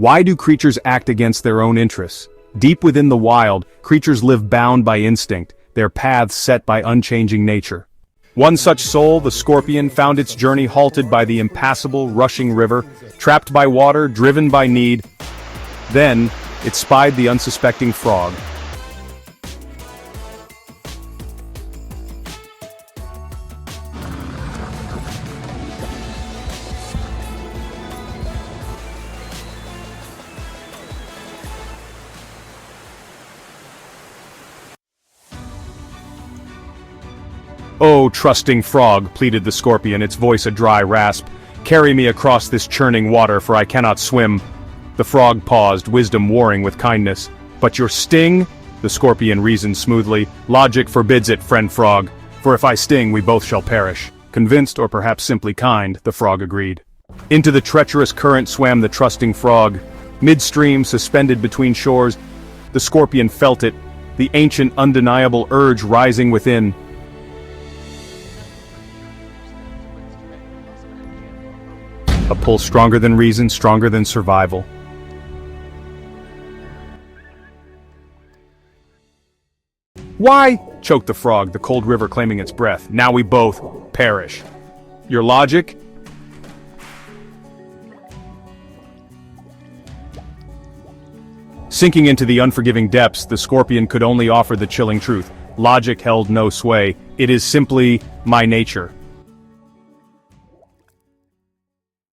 Why do creatures act against their own interests? Deep within the wild, creatures live bound by instinct, their paths set by unchanging nature. One such soul, the scorpion, found its journey halted by the impassable, rushing river, trapped by water, driven by need. Then, it spied the unsuspecting frog. "Oh, trusting frog," pleaded the scorpion, its voice a dry rasp, "carry me across this churning water, for I cannot swim." The frog paused, wisdom warring with kindness. "But your sting?" The scorpion reasoned smoothly. "Logic forbids it, friend frog, for if I sting, we both shall perish." Convinced, or perhaps simply kind, the frog agreed. Into the treacherous current swam the trusting frog. Midstream, suspended between shores, the scorpion felt it, the ancient, undeniable urge rising within. A pull stronger than reason, stronger than survival. "Why?" choked the frog, the cold river claiming its breath. "Now we both perish." "Your logic?" Sinking into the unforgiving depths, the scorpion could only offer the chilling truth. Logic held no sway. "It is simply my nature."